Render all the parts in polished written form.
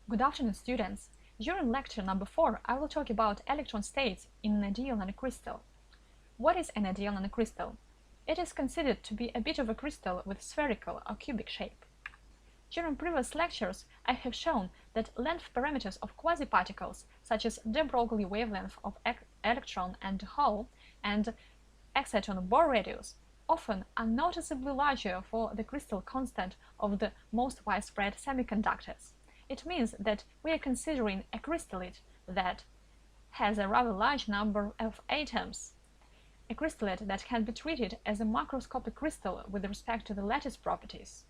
Good afternoon, students. During lecture number 4, I will talk about electron states in an ideal nanocrystal. What is an ideal nanocrystal? It is considered to be a bit of a crystal with spherical or cubic shape. During previous lectures, I have shown that length parameters of quasi-particles, such as de Broglie wavelength of electron and hole and exciton Bohr radius, often are noticeably larger for the crystal constant of the most widespread semiconductors. It means that we are considering a crystallite that has a rather large number of atoms, a crystallite that can be treated as a macroscopic crystal with respect to the lattice properties.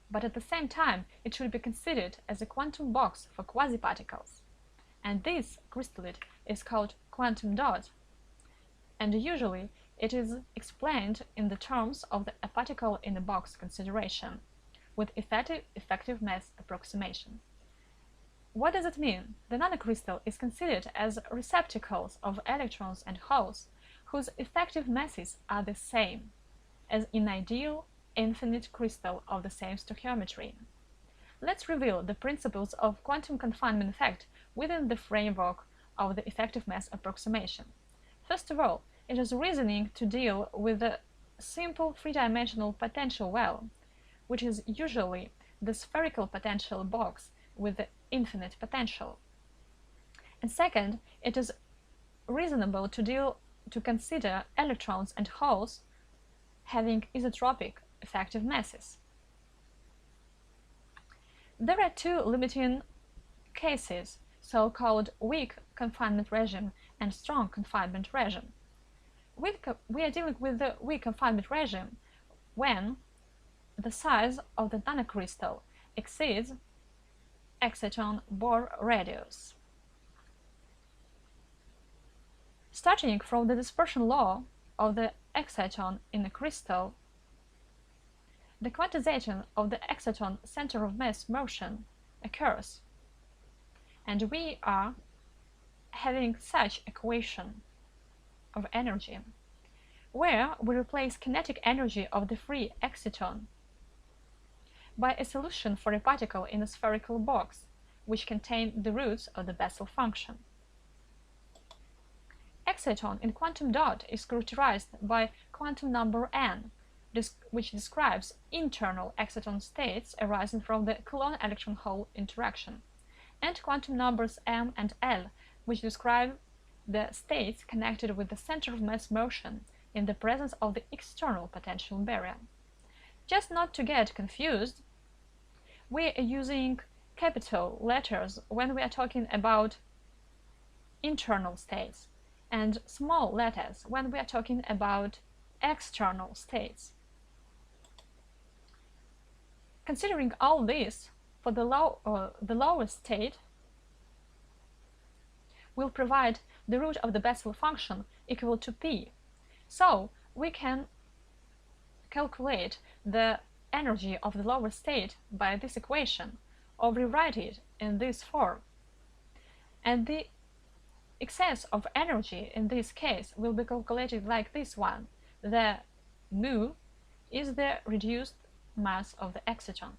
But at the same time, it should be considered as a quantum box for quasi-particles. And this crystallite is called quantum dot, and usually it is explained in the terms of a particle in a box consideration, with effective mass approximation. What does it mean? The nanocrystal is considered as receptacles of electrons and holes whose effective masses are the same as in ideal infinite crystal of the same stoichiometry. Let's reveal the principles of quantum confinement effect within the framework of the effective mass approximation. First of all, it is reasoning to deal with the simple three-dimensional potential well, which is usually the spherical potential box with the infinite potential. And second, it is reasonable to consider electrons and holes having isotropic effective masses. There are two limiting cases, so-called weak confinement regime and strong confinement regime. We are dealing with the weak confinement regime when the size of the nanocrystal exceeds exciton Bohr radius. Starting from the dispersion law of the exciton in a crystal, the quantization of the exciton center of mass motion occurs, and we are having such equation of energy, where we replace kinetic energy of the free exciton by a solution for a particle in a spherical box, which contain the roots of the Bessel function. Exciton in quantum dot is characterized by quantum number n, which describes internal exciton states arising from the Coulomb-electron-hole interaction, and quantum numbers m and l, which describe the states connected with the center of mass motion in the presence of the external potential barrier. Just not to get confused, we are using capital letters when we are talking about internal states, and small letters when we are talking about external states. Considering all this, for the lowest state will provide the root of the Bessel function equal to p. So we can calculate the energy of the lower state by this equation, or rewrite it in this form. And the excess of energy in this case will be calculated like this one. The mu is the reduced mass of the exciton.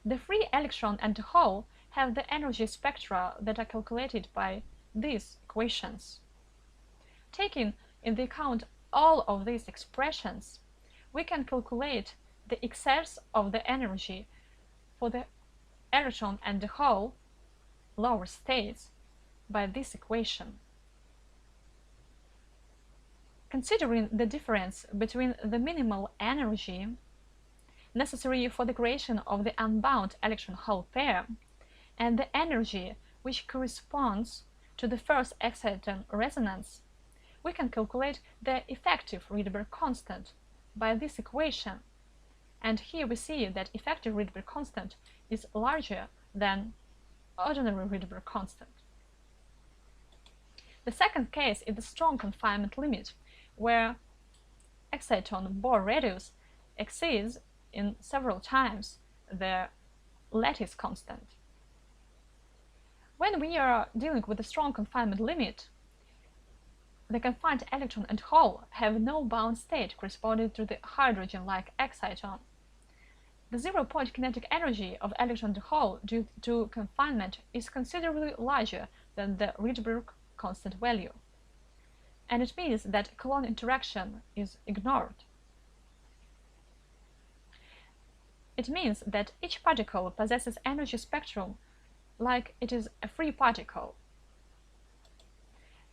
The free electron and the hole have the energy spectra that are calculated by these equations. Taking into account all of these expressions, we can calculate the excess of the energy for the electron and the hole lower states by this equation. Considering the difference between the minimal energy necessary for the creation of the unbound electron-hole pair and the energy which corresponds to the first exciton resonance, we can calculate the effective Rydberg constant by this equation. And here we see that effective Rydberg constant is larger than ordinary Rydberg constant. The second case is the strong confinement limit, where exciton Bohr radius exceeds in several times the lattice constant. When we are dealing with a strong confinement limit, the confined electron and hole have no bound state corresponding to the hydrogen-like exciton. The zero-point kinetic energy of electron in the hole due to confinement is considerably larger than the Rydberg constant value, and it means that Coulomb interaction is ignored. It means that each particle possesses energy spectrum like it is a free particle.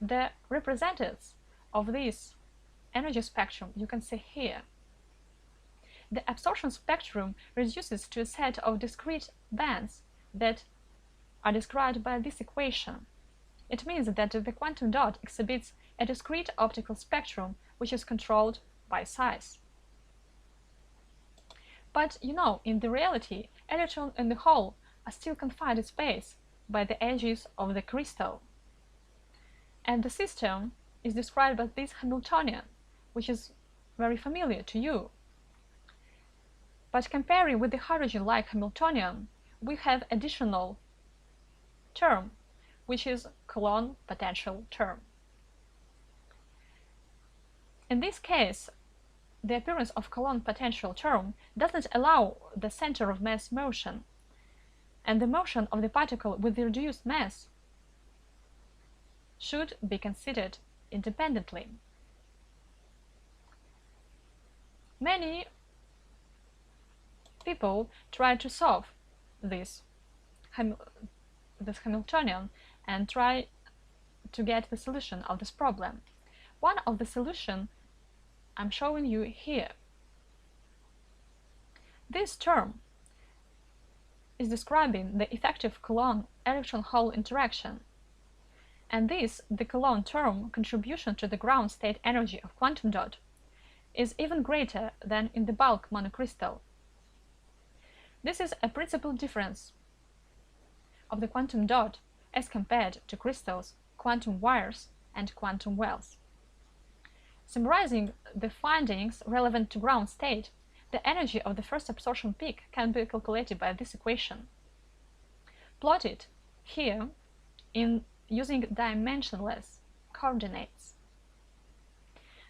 The representatives of this energy spectrum you can see here. The absorption spectrum reduces to a set of discrete bands that are described by this equation. It means that the quantum dot exhibits a discrete optical spectrum which is controlled by size. But in the reality, electrons in the hole are still confined in space by the edges of the crystal. And the system is described by this Hamiltonian, which is very familiar to you. But comparing with the hydrogen-like Hamiltonian, we have additional term, which is Coulomb potential term. In this case, the appearance of Coulomb potential term doesn't allow the center of mass motion, and the motion of the particle with the reduced mass should be considered independently. Many people try to solve this Hamiltonian and try to get the solution of this problem. One of the solutions I'm showing you here. This term is describing the effective Coulomb electron-hole interaction, and the Coulomb term contribution to the ground state energy of quantum dot is even greater than in the bulk monocrystal. This is a principal difference of the quantum dot as compared to crystals, quantum wires, and quantum wells. Summarizing the findings relevant to ground state, the energy of the first absorption peak can be calculated by this equation, plotted here in using dimensionless coordinates.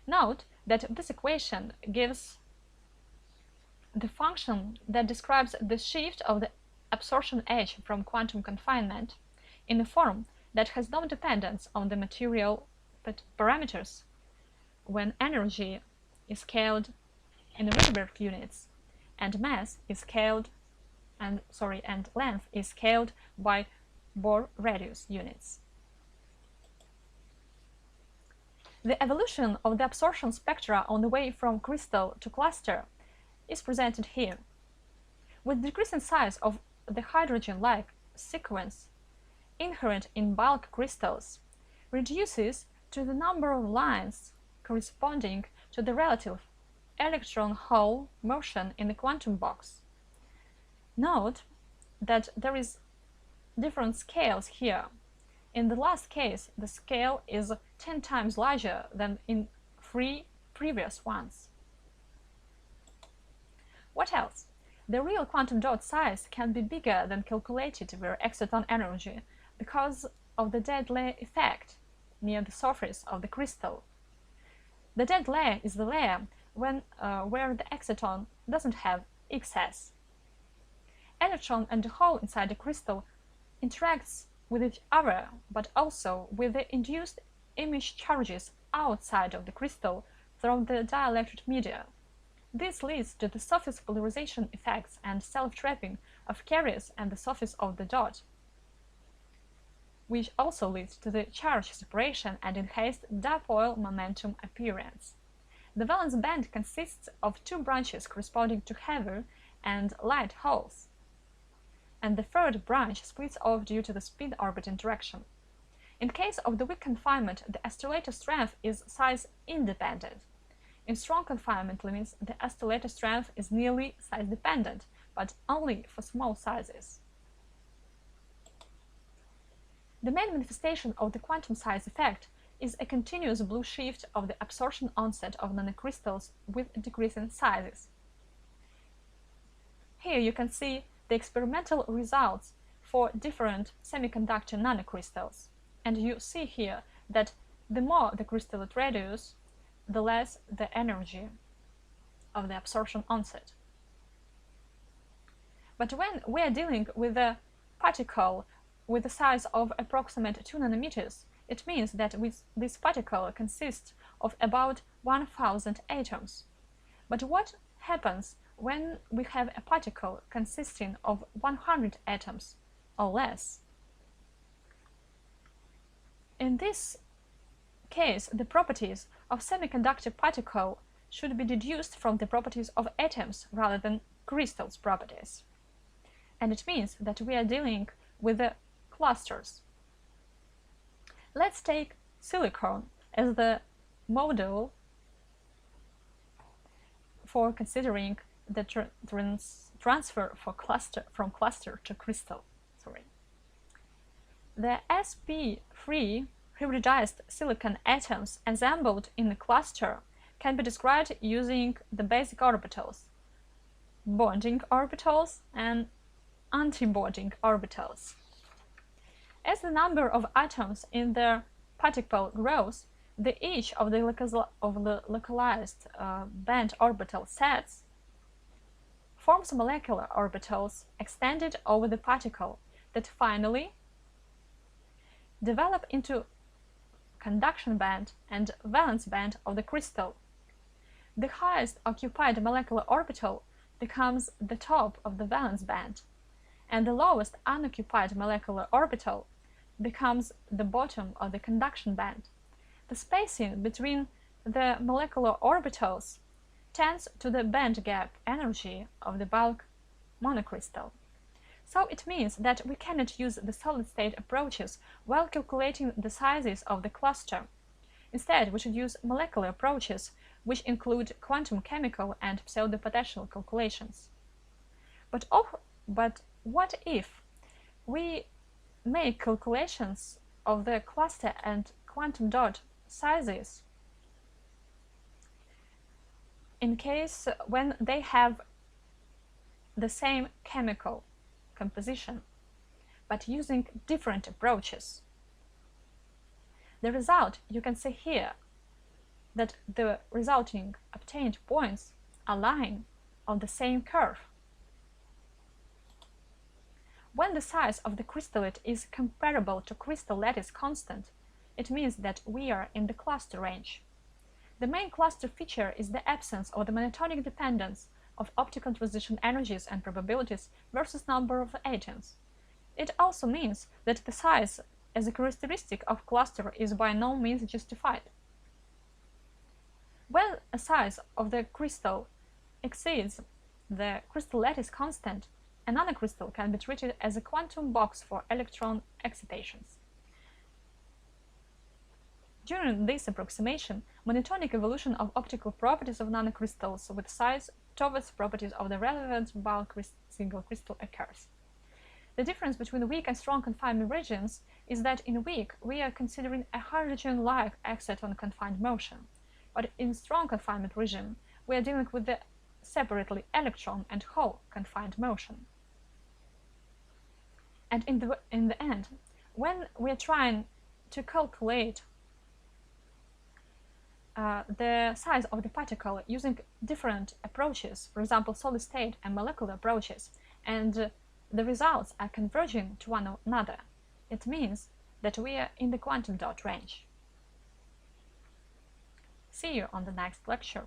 Note that this equation gives the function that describes the shift of the absorption edge from quantum confinement in a form that has no dependence on the material parameters when energy is scaled in Rydberg units and mass is scaled and length is scaled by Bohr radius units. The evolution of the absorption spectra on the way from crystal to cluster is presented here. With decreasing size of the hydrogen-like sequence inherent in bulk crystals reduces to the number of lines corresponding to the relative electron-hole motion in the quantum box. Note that there is different scales here. In the last case, the scale is 10 times larger than in 3 previous ones. What else? The real quantum dot size can be bigger than calculated where exciton energy because of the dead layer effect near the surface of the crystal. The dead layer is the layer where the exciton doesn't have excess. Electron and the hole inside the crystal interacts with each other, but also with the induced image charges outside of the crystal through the dielectric media. This leads to the surface polarization effects and self-trapping of carriers and the surface of the dot, which also leads to the charge separation and enhanced dipole momentum appearance. The valence band consists of 2 branches corresponding to heavy and light holes, and the third branch splits off due to the spin-orbit interaction. In case of the weak confinement, the oscillator strength is size-independent. In strong confinement limits, the oscillator strength is nearly size-dependent, but only for small sizes. The main manifestation of the quantum size effect is a continuous blue shift of the absorption onset of nanocrystals with decreasing sizes. Here you can see the experimental results for different semiconductor nanocrystals, and you see here that the more the crystallite radius, the less the energy of the absorption onset. But when we are dealing with a particle with a size of approximately 2 nanometers, it means that this particle consists of about 1000 atoms. But what happens when we have a particle consisting of 100 atoms or less? In this case, the properties of semiconductor particle should be deduced from the properties of atoms rather than crystals' properties. And it means that we are dealing with the clusters. Let's take silicon as the model for considering the transfer from cluster to crystal. The sp3 hybridized silicon atoms assembled in a cluster can be described using the basic orbitals, bonding orbitals and antibonding orbitals. As the number of atoms in the particle grows, the each of the localized band orbital sets forms molecular orbitals extended over the particle that finally develop into conduction band and valence band of the crystal. The highest occupied molecular orbital becomes the top of the valence band, and the lowest unoccupied molecular orbital becomes the bottom of the conduction band. The spacing between the molecular orbitals tends to the band gap energy of the bulk monocrystal. So it means that we cannot use the solid-state approaches while calculating the sizes of the cluster. Instead, we should use molecular approaches, which include quantum chemical and pseudo-potential calculations. But what if we make calculations of the cluster and quantum dot sizes in case when they have the same chemical composition, but using different approaches? The result you can see here, that the resulting obtained points are lying on the same curve. When the size of the crystallite is comparable to crystal lattice constant, it means that we are in the cluster range. The main cluster feature is the absence of the monotonic dependence of optical transition energies and probabilities versus number of atoms. It also means that the size as a characteristic of cluster is by no means justified. When a size of the crystal exceeds the crystal lattice constant, a nanocrystal can be treated as a quantum box for electron excitations. During this approximation, monotonic evolution of optical properties of nanocrystals with size towards properties of the relevant bulk single crystal occurs. The difference between weak and strong confinement regions is that in weak we are considering a hydrogen-like exciton confined motion, but in strong confinement region we are dealing with the separately electron and hole confined motion. And in the end, when we are trying to calculate the size of the particle using different approaches, for example solid-state and molecular approaches, and the results are converging to one another, it means that we are in the quantum dot range. See you on the next lecture.